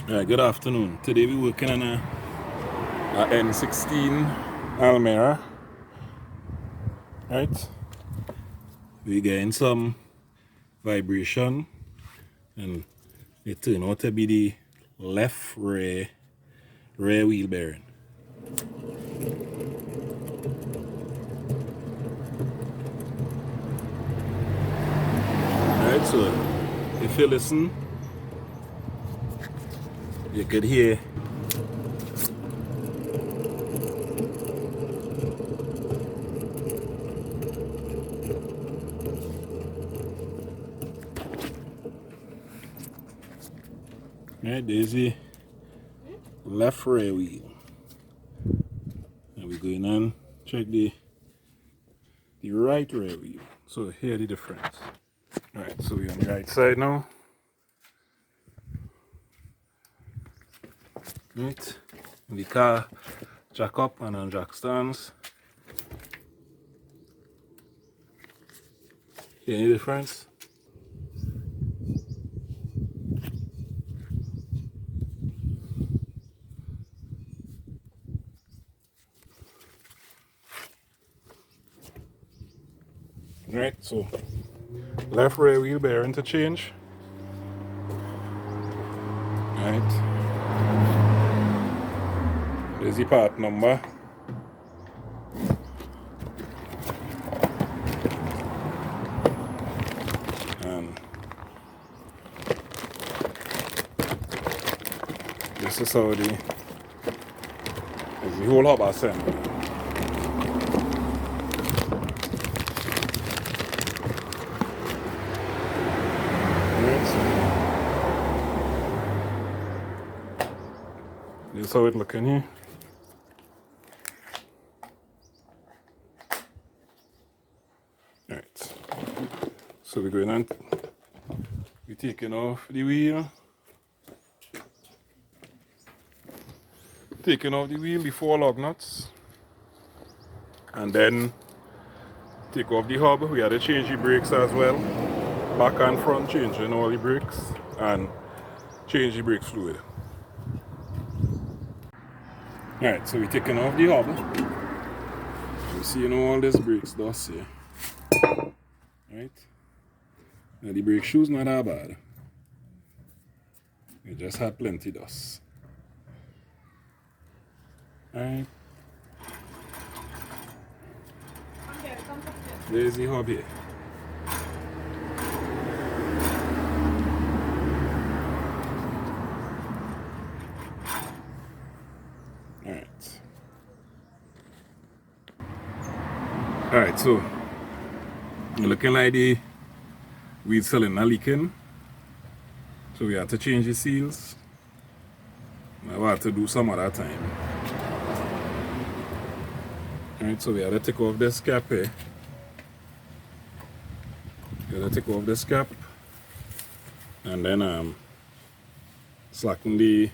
Alright, good afternoon. Today we're working on a N16 Almera. Right? We're getting some vibration and it turned out to be the left rear wheel bearing. Alright, so if you listen, you could hear right, there's the left rear wheel. And we're going on check the right rear wheel. So here the difference. Alright, so we're on the right side now. Right, and the car jack up and on jack stands. See any difference? Right, so left rear wheel bearing to change. Right, there's the part number. And this is how the whole hub assembly. Right, so this is how it looking here. Alright, so we're going on, we're taking off the wheel, the 4 lug nuts, and then take off the hub. We had to change the brakes as well, back and front, changing all the brakes and change the brake fluid. Alright, so we're taking off the hub. You see all this brakes dust here. Right? Now the brake shoes not that bad. We just had plenty dust. Alright. There's the hub here. Alright. Alright, so looking like the wheel cylinder leaking. So we have to change the seals. Now we have to do some other time. Alright, so we have to take off this cap here. We have to take off this cap and then slacken the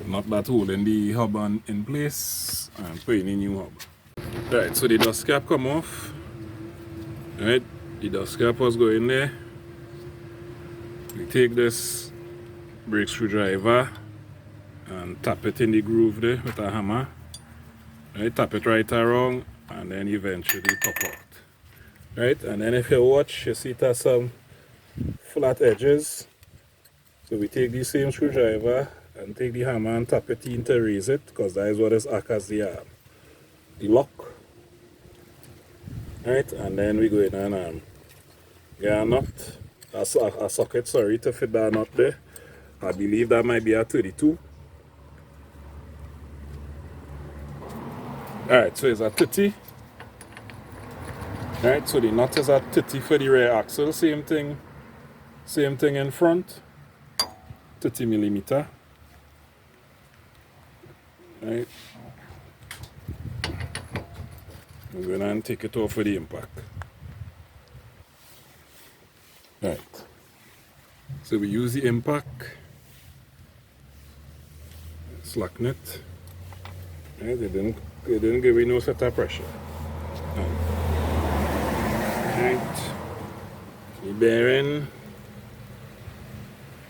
nut that holding the hub in place and put in a new hub. Right, so the dust cap come off. Right, the dust cap was going there. We take this brake screwdriver and tap it in the groove there with a hammer. Right, tap it right around and then eventually pop out. Right, and then if you watch, you see it has some flat edges. So we take the same screwdriver and take the hammer and tap it in to raise it, because that is what is act as the lock. Right, and then we go in and get a nut, a socket, sorry, to fit that nut there. I believe that might be a 32. Alright, so it's a 30. Alright, so the nut is at 30 for the rear axle. Same thing in front. 30 millimeter. Right. I'm going to take it off for the impact. Right. So we use the impact. Slacken it. Right, it didn't give me no set of pressure. Right. The bearing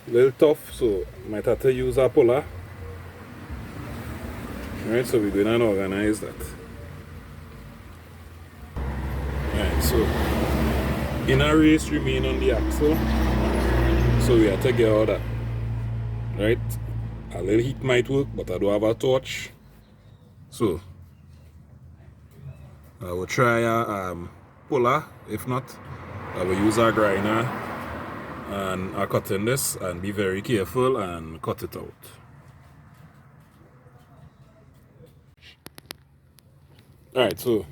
a little tough, so might have to use a puller. Alright, so we're going to organize that. Alright, so inner race remain on the axle, so we have to get all that. Right, a little heat might work, but I don't have a torch, so I will try a puller. If not, I will use a grinder and I cut in this and be very careful and cut it out. Alright, so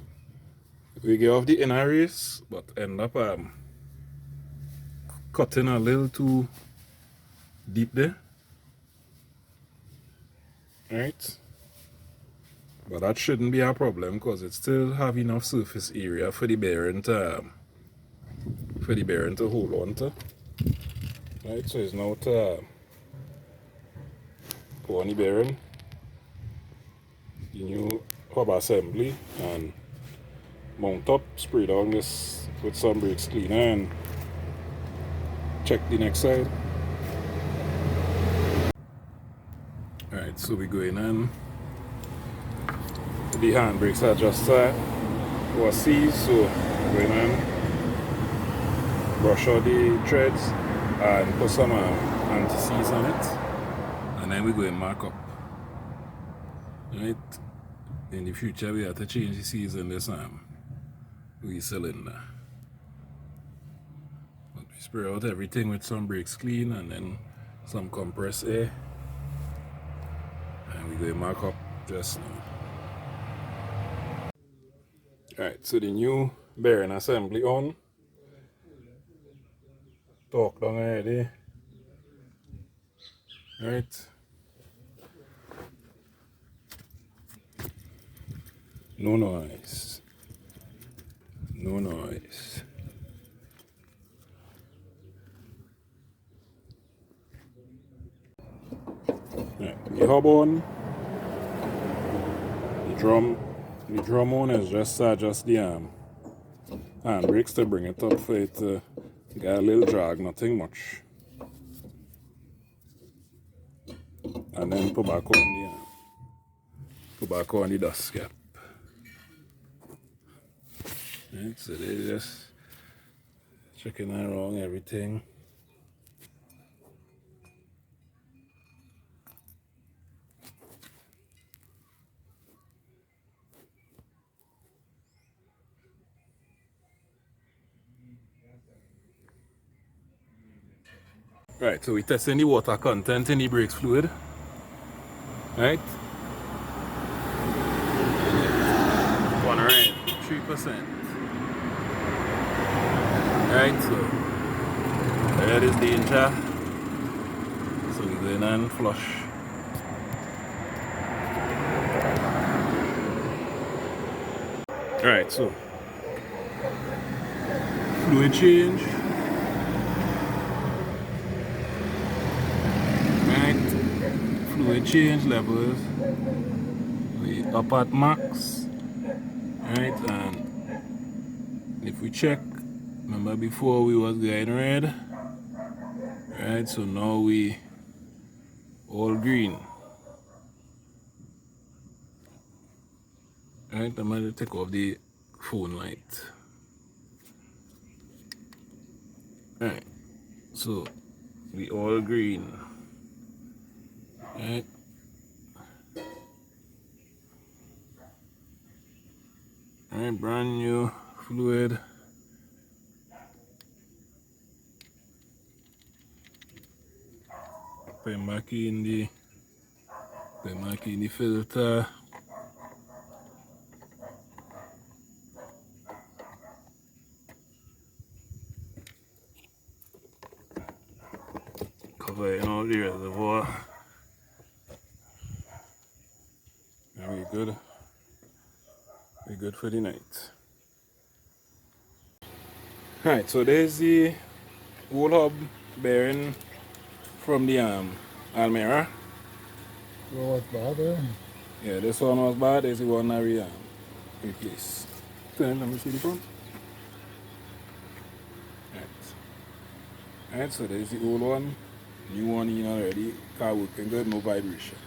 we get off the inner race, but end up cutting a little too deep there. Alright, but that shouldn't be a problem because it still have enough surface area for the bearing to hold on to. Right, so it's now to put on the bearing, the new hub assembly, and mount up, spray down this with some brakes cleaner and check the next side. Alright, so we go in and the handbrakes are just overseas, so go in and brush out the treads and put some anti-seize on it, and then we go and mark up. Right, in the future we have to change the seize in this wheel cylinder, but we spray out everything with some brakes clean and then some compressed air, and we go and mark up just now. Alright, so the new bearing assembly on. Torque down already. Right. No noise. No noise. Right. The hub on. The drum on is just adjust the handbrakes to bring it up for it to get a little drag, nothing much. And then put back on the dust cap. Right, so they just checking around everything. Right, so we're testing the water content in the brakes fluid. Right? 3%. Right, so there is danger. So we go in and flush. Right, so fluid change. Right, fluid change levels. We up at max. Right, and if we check, remember before we was going red, right, so now we all green. Right, I'm going to take off the phone light. Right, so we all green. Right. Alright, brand new fluid. Put back in the filter. Cover in all the reservoir. Very good. We're good for the night. Alright, so there's the whole hub bearing from the Almera. What was bad, eh? Yeah, this one was bad. There's the one I replaced. Let me see the front. Alright, so there's the old one. New one in already, car working good, no vibration.